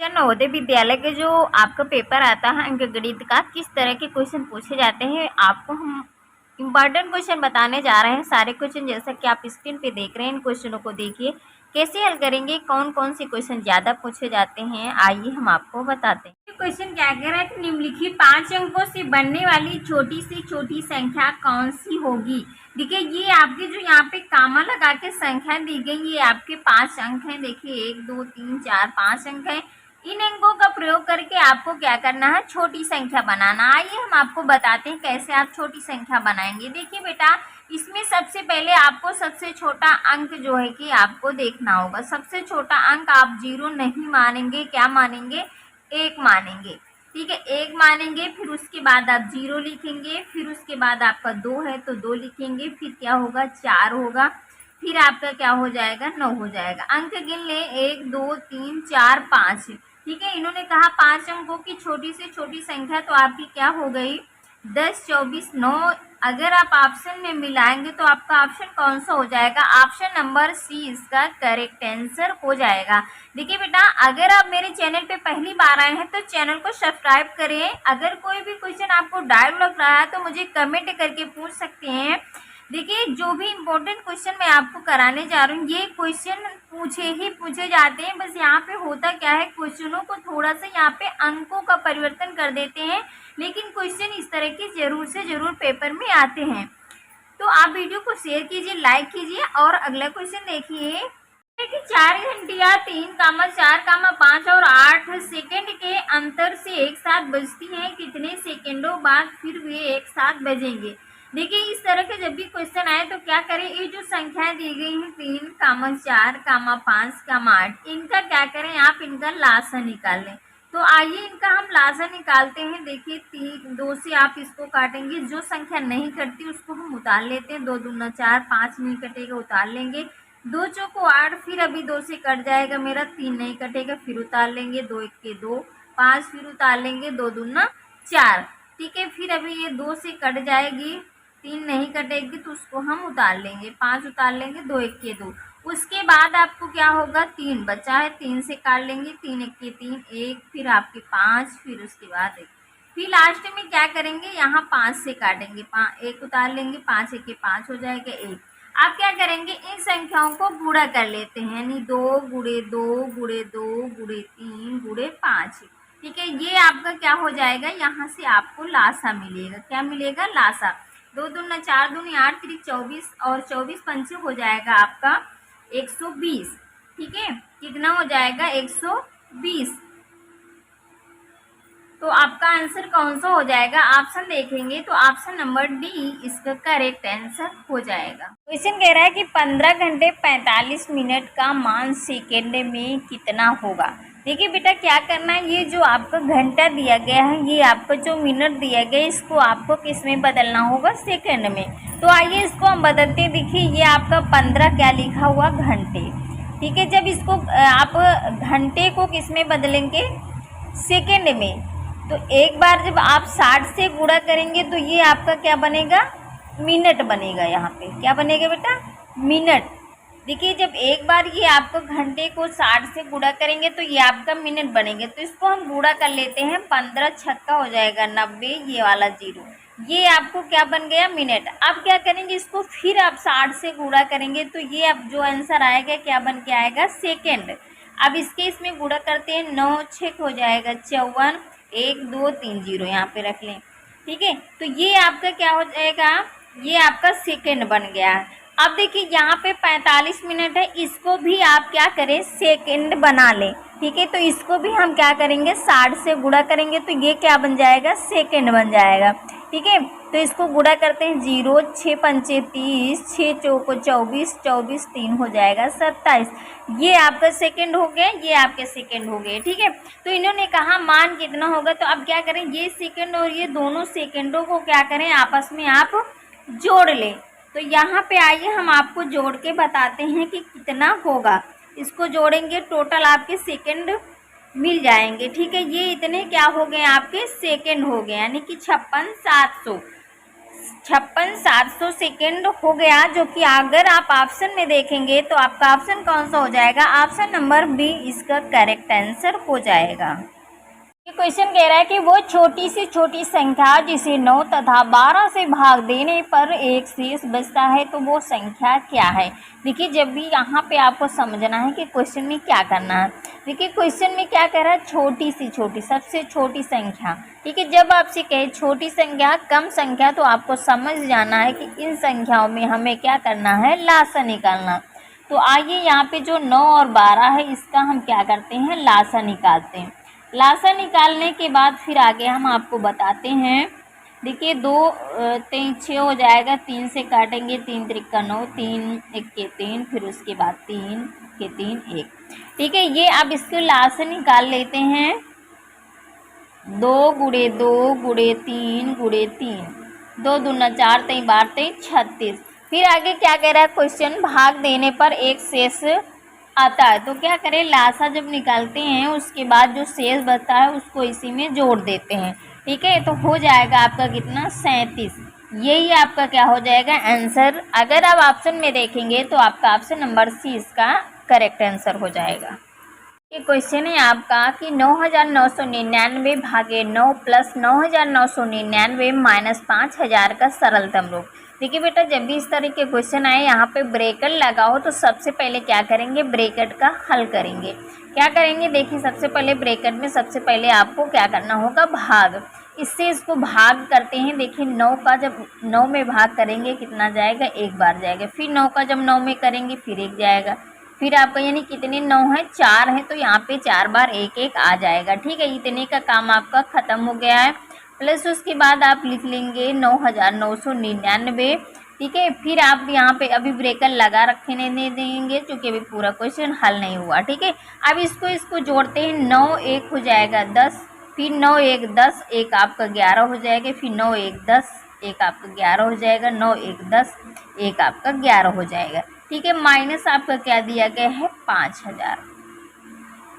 नवोदय विद्यालय के जो आपका पेपर आता है अंक गणित का, किस तरह के क्वेश्चन पूछे जाते हैं आपको हम इम्पॉर्टेंट क्वेश्चन बताने जा रहे हैं। सारे क्वेश्चन जैसा कि आप स्क्रीन पे देख रहे हैं, इन क्वेश्चनों को देखिए कैसे हल करेंगे, कौन कौन से क्वेश्चन ज़्यादा पूछे जाते हैं, आइए हम आपको बताते हैं। क्वेश्चन क्या कह रहा है कि निम्नलिखित 5 अंकों से बनने वाली छोटी से छोटी संख्या कौन सी होगी। देखिए ये आपके जो यहाँ पे कामा लगा के संख्या दी गई, ये आपके 5 अंक हैं। देखिए 1 2 3 4 5 अंक हैं। इन अंकों का प्रयोग करके आपको क्या करना है, छोटी संख्या बनाना। आइए हम आपको बताते हैं कैसे आप छोटी संख्या बनाएंगे। देखिए बेटा, इसमें सबसे पहले आपको सबसे छोटा अंक जो है कि आपको देखना होगा। सबसे छोटा अंक आप 0 नहीं मानेंगे, क्या मानेंगे, 1 मानेंगे। ठीक है, 1 मानेंगे, फिर उसके बाद आप 0 लिखेंगे, फिर उसके बाद आपका 2 है तो 2 लिखेंगे, फिर क्या होगा, 4 होगा, फिर आपका क्या हो जाएगा, 9 हो जाएगा। अंक गिन ले, 1 2 3 4 5। ठीक है, इन्होंने कहा 5 अंकों की छोटी से छोटी संख्या, तो आपकी क्या हो गई, 10 24 9। अगर आप ऑप्शन में मिलाएंगे तो आपका ऑप्शन कौन सा हो जाएगा, ऑप्शन नंबर सी इसका करेक्ट आंसर हो जाएगा। देखिए बेटा, अगर आप मेरे चैनल पे पहली बार आए हैं तो चैनल को सब्सक्राइब करें। अगर कोई भी क्वेश्चन आपको डाउट लग रहा है तो मुझे कमेंट करके पूछ सकते हैं। देखिए जो भी इम्पोर्टेंट क्वेश्चन मैं आपको कराने जा रही हूँ, ये क्वेश्चन पूछे जाते हैं। बस यहाँ पे होता क्या है, क्वेश्चनों को थोड़ा सा यहाँ पे अंकों का परिवर्तन कर देते हैं, लेकिन क्वेश्चन इस तरह के जरूर से जरूर पेपर में आते हैं। तो आप वीडियो को शेयर कीजिए, लाइक कीजिए और अगला क्वेश्चन देखिए कि 4 घंटियाँ 3, 4, 5 और 8 सेकंड के अंतर से एक साथ बजती हैं, कितने सेकंडों बाद फिर वे एक साथ बजेंगे। देखिए इस तरह के जब भी क्वेश्चन आए तो क्या करें, ये जो संख्याएं दी गई हैं 3, 4, 5, 8, इनका क्या करें, आप इनका लासा निकाल लें। तो आइए इनका हम लासा निकालते हैं। देखिए 2 से आप इसको काटेंगे, जो संख्या नहीं कटती उसको हम उतार लेते हैं। 2 दूना 4, 5 नहीं कटेगा, उतार लेंगे। 2 चौको 8, फिर अभी 2 से कट जाएगा मेरा, 3 नहीं कटेगा, फिर उतार लेंगे। 2 1 के 2, 5 फिर उतार लेंगे, 2 दूना 4। ठीक है, फिर अभी ये 2 से कट जाएगी, 3 नहीं कटेगी तो उसको हम उतार लेंगे, 5 उतार लेंगे, 2 1 के 2। उसके बाद आपको क्या होगा, 3 बचा है, 3 से काट लेंगे, 3 1 के 3, 1, फिर आपके 5, फिर उसके बाद 1, फिर लास्ट में क्या करेंगे, यहाँ 5 से काटेंगे, 1 उतार लेंगे, 5 1 के 5 हो जाएगा 1। आप क्या करेंगे, इन संख्याओं को गुणा कर लेते हैं, यानी 2 गुणे 2 गुणे 2 गुणे 3 गुणे 5। ठीक है, ये आपका क्या हो जाएगा, यहाँ से आपको लासा मिलेगा। क्या मिलेगा, लासा। 2 दूना 4 दूनी 8 3 24 और 24 पंचे हो जाएगा आपका 120। ठीक है, कितना हो जाएगा, 120। तो आपका आंसर कौन सा हो जाएगा, ऑप्शन देखेंगे तो ऑप्शन नंबर डी इसका करेक्ट आंसर हो जाएगा। क्वेश्चन कह रहा है कि 15 घंटे 45 मिनट का मान सेकेंड में कितना होगा। देखिए बेटा क्या करना है, ये जो आपका घंटा दिया गया है, ये आपका जो मिनट दिया गया है, इसको आपको किस में बदलना होगा, सेकंड में। तो आइए इसको हम बदलते हैं। देखिए ये आपका 15 क्या लिखा हुआ, घंटे। ठीक है, जब इसको आप घंटे को किस में बदलेंगे, सेकंड में। तो एक बार जब आप 60 से गुणा करेंगे तो ये आपका क्या बनेगा, मिनट बनेगा। यहाँ पे क्या बनेगा बेटा, मिनट। देखिए जब एक बार ये आपको घंटे को 60 से गुणा करेंगे तो ये आपका मिनट बनेंगे। तो इसको हम गुणा कर लेते हैं, 15 छक्का हो जाएगा 90, ये वाला 0, ये आपको क्या बन गया, मिनट। अब क्या करेंगे, इसको फिर आप 60 से गुणा करेंगे तो ये अब जो आंसर आएगा क्या बन के आएगा, सेकेंड। अब इसके इसमें गुणा करते हैं, 9 6 हो जाएगा 54, 1 2 3 0 यहाँ पे रख लें। ठीक है, तो ये आपका क्या हो जाएगा, ये आपका सेकेंड बन गया है। अब देखिए यहाँ पे 45 मिनट है, इसको भी आप क्या करें, सेकेंड बना लें। ठीक है, तो इसको भी हम क्या करेंगे, 60 से गुणा करेंगे तो ये क्या बन जाएगा, सेकेंड बन जाएगा। ठीक है, तो इसको गुणा करते हैं, 0 6 पंचे 30, 6 चौको 24, 24 3 हो जाएगा 27। ये आपका सेकेंड हो गया, ये आपके सेकेंड हो गए। ठीक है, तो इन्होंने कहा मान कितना होगा, तो अब क्या करें, ये सेकेंड और ये दोनों सेकेंडों को क्या करें, आपस में आप जोड़ लें। तो यहाँ पे आइए हम आपको जोड़ के बताते हैं कि कितना होगा। इसको जोड़ेंगे, टोटल आपके सेकेंड मिल जाएंगे। ठीक है, ये इतने क्या हो गए, आपके सेकेंड हो गए, यानी कि 56 700। 56,700 सेकेंड हो गया, जो कि अगर आप ऑप्शन में देखेंगे तो आपका ऑप्शन कौन सा हो जाएगा, ऑप्शन नंबर बी इसका करेक्ट आंसर हो जाएगा। ये क्वेश्चन कह रहा है कि वो छोटी से छोटी संख्या जिसे 9 तथा 12 से भाग देने पर एक शेष बचता है, तो वो संख्या क्या है। देखिए, जब भी यहाँ पे आपको समझना है कि क्वेश्चन में क्या करना है। देखिए, क्वेश्चन में क्या कह रहा है, छोटी सी छोटी, सबसे छोटी संख्या। ठीक है, जब आपसे कहे छोटी संख्या, कम संख्या, तो आपको समझ जाना है कि इन संख्याओं में हमें क्या करना है, लासा निकालना। तो आइए यहाँ पे जो 9 और 12 है, इसका हम क्या करते हैं, लासा निकालते हैं। लासा निकालने के बाद फिर आगे हम आपको बताते हैं। देखिए, 2 3 6 हो जाएगा, 3 से काटेंगे, 3 त्रिका 9, 3 1 के 3, फिर उसके बाद 3 के 3 1। ठीक है, ये अब इसको लासा निकाल लेते हैं। 2 गुणे 2 गुणे 3 गुणे 3, 2 दूना 4, 3 12, 3 36। फिर आगे क्या कह रहा है क्वेश्चन, भाग देने पर एक शेष आता है। तो क्या करें, लासा जब निकालते हैं उसके बाद जो शेष बचता है उसको इसी में जोड़ देते हैं। ठीक है, तो हो जाएगा आपका कितना, 37। यही आपका क्या हो जाएगा, आंसर। अगर आप ऑप्शन में देखेंगे तो आपका ऑप्शन नंबर सी इसका करेक्ट आंसर हो जाएगा। ये क्वेश्चन है आपका कि 9,999 भागे 9 प्लस 9,999 माइनस 5,000 का सरलतम रूप। देखिए बेटा, जब भी इस तरह के क्वेश्चन आए, यहाँ पे ब्रैकेट लगाओ तो सबसे पहले क्या करेंगे, ब्रैकेट का हल करेंगे। क्या करेंगे, देखिए, सबसे पहले ब्रैकेट में सबसे पहले आपको क्या करना होगा, भाग। इससे इसको भाग करते हैं। देखिए, 9 का जब 9 में भाग करेंगे कितना जाएगा, 1 बार जाएगा। फिर 9 का जब 9 में करेंगे फिर 1 जाएगा। फिर आपका यानी कितने 9 है, 4 है, तो यहाँ पे 4 बार 1 1 आ जाएगा। ठीक है, इतने का काम आपका ख़त्म हो गया है। प्लस उसके बाद आप लिख लेंगे 9,999। ठीक है, फिर आप यहाँ पे अभी ब्रेकर लगा रखे नहीं देंगे क्योंकि अभी पूरा क्वेश्चन हल नहीं हुआ। ठीक है, अब इसको जोड़ते हैं। 9 1 हो जाएगा 10, फिर 9 1 10, 1 आपका 11 हो जाएगा, फिर 9 1 10, 1 आपका 11 हो जाएगा, 9 1 10, 1 आपका 11 हो जाएगा। ठीक है, माइनस आपका क्या दिया गया है, 5,000।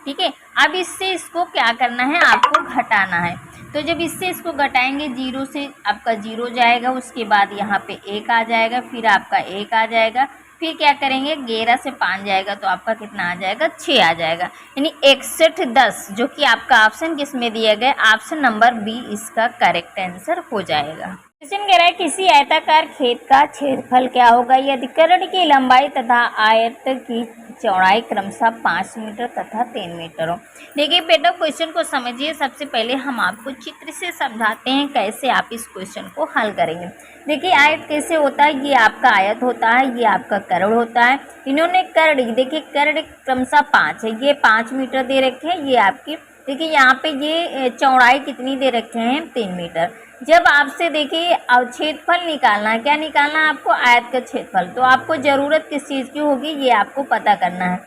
ठीक है, अब इससे इसको क्या करना है, आपको घटाना है। तो जब इससे इसको घटाएंगे, 0 से आपका 0 जाएगा, उसके बाद यहाँ पे 1 आ जाएगा, फिर आपका 1 आ जाएगा, फिर क्या करेंगे, 11 से 5 जाएगा तो आपका कितना आ जाएगा, 6 आ जाएगा। यानी 61 10, जो कि आपका ऑप्शन किस में दिया गया, ऑप्शन नंबर बी इसका करेक्ट आंसर हो जाएगा। क्वेश्चन कह रहा है किसी आयताकार खेत का क्षेत्रफल क्या होगा यदि कर्ण की लंबाई तथा आयत की चौड़ाई क्रमशः 5 मीटर तथा 3 मीटर हो। देखिए बेटा, क्वेश्चन को समझिए। सबसे पहले हम आपको चित्र से समझाते हैं कैसे आप इस क्वेश्चन को हल करेंगे। देखिए, आयत कैसे होता है, ये आपका आयत होता है, ये आपका कर्ण होता है। इन्होंने कर्ण, देखिए कर्ण क्रमशः 5 है, ये 5 मीटर दे रखे हैं। ये आपकी, देखिए यहाँ पे ये चौड़ाई कितनी दे रखे हैं, 3 मीटर। जब आपसे देखिए क्षेत्रफल निकालना है, क्या निकालना है आपको, आयत का क्षेत्रफल। तो आपको ज़रूरत किस चीज़ की होगी, ये आपको पता करना है।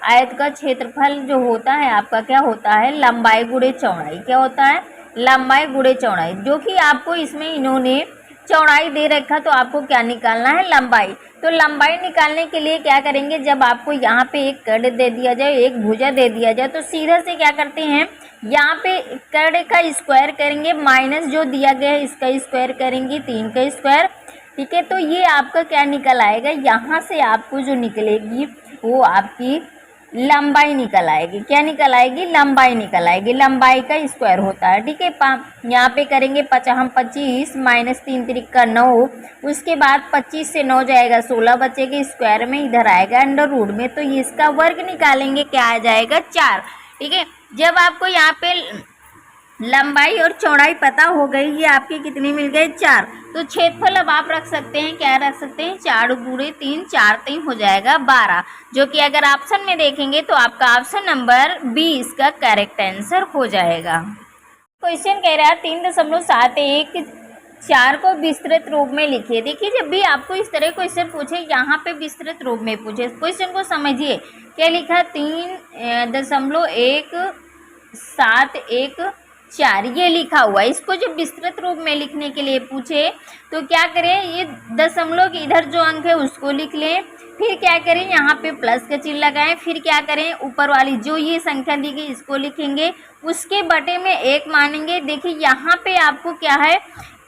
आयत का क्षेत्रफल जो होता है आपका क्या होता है, लंबाई गुणे चौड़ाई। क्या होता है, लंबाई गुणे चौड़ाई, जो कि आपको इसमें इन्होंने चौड़ाई दे रखा, तो आपको क्या निकालना है, लंबाई। तो लंबाई निकालने के लिए क्या करेंगे, जब आपको यहाँ पे एक कर्ण दे दिया जाए, एक भुजा दे दिया जाए, तो सीधा से क्या करते हैं, यहाँ पे कर्ण का स्क्वायर करेंगे, माइनस जो दिया गया है इसका स्क्वायर करेंगे, 3 का स्क्वायर। ठीक है, तो ये आपका क्या निकल आएगा, यहाँ से आपको जो निकलेगी वो आपकी लंबाई निकल आएगी। क्या निकल आएगी, लंबाई निकल आएगी। लंबाई का स्क्वायर होता है। ठीक है, यहाँ पे करेंगे हम 25 माइनस 3 त्रिका 9, उसके बाद 25 से 9 जाएगा, 16 बचेगा, स्क्वायर में इधर आएगा अंडर रूट में, तो ये इसका वर्ग निकालेंगे, क्या आ जाएगा, 4। ठीक है, जब आपको यहाँ पे लंबाई और चौड़ाई पता हो गई, ये आपके कितने मिल गए, 4। तो क्षेत्रफल अब आप रख सकते हैं, क्या रख सकते हैं, 4 गुणे 3, 4 3 हो जाएगा 12, जो कि अगर ऑप्शन में देखेंगे तो आपका ऑप्शन नंबर बी इसका करेक्ट आंसर हो जाएगा। क्वेश्चन कह रहा है 3.71 4 को विस्तृत रूप में लिखिए। देखिए, जब भी आपको इस तरह क्वेश्चन पूछे, यहाँ पे विस्तृत रूप में पूछे, क्वेश्चन को समझिए। क्या लिखा, 3.714 ये लिखा हुआ है। इसको जब विस्तृत रूप में लिखने के लिए पूछे तो क्या करें, ये दशमलव के इधर जो अंक है उसको लिख लें, फिर क्या करें, यहाँ पे प्लस का चिन्ह लगाएं, फिर क्या करें, ऊपर वाली जो ये संख्या दी गई इसको लिखेंगे, उसके बटे में 1 मानेंगे। देखिए यहाँ पे आपको क्या है,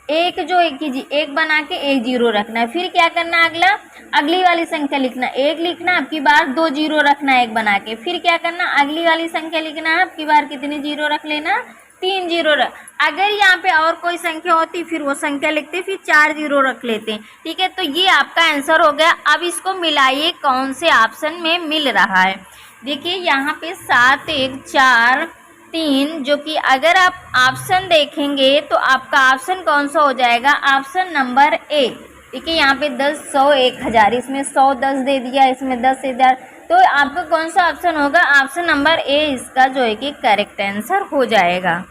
एक जो एक कीजिए, एक बना के एक जीरो रखना है। फिर क्या करना है, अगला अगली वाली संख्या लिखना, एक लिखना, अब की बार 2 जीरो रखना है एक बना के। फिर क्या करना, अगली वाली संख्या लिखना है, अब की बार कितने जीरो रख लेना, 3 जीरो रख। अगर यहाँ पे और कोई संख्या होती फिर वो संख्या लिखते, फिर 4 जीरो रख लेते। ठीक है, तो ये आपका आंसर हो गया। अब इसको मिलाइए कौन से ऑप्शन में मिल रहा है। देखिए यहाँ पे 7 1 4 3, जो कि अगर आप ऑप्शन देखेंगे तो आपका ऑप्शन कौन सा हो जाएगा, ऑप्शन नंबर ए। देखिए यहाँ पे 10 100 1000, इसमें 100 10 दे दिया, इसमें 10 1000, तो आपका कौन सा ऑप्शन होगा, ऑप्शन नंबर ए इसका जो है कि करेक्ट आंसर हो जाएगा।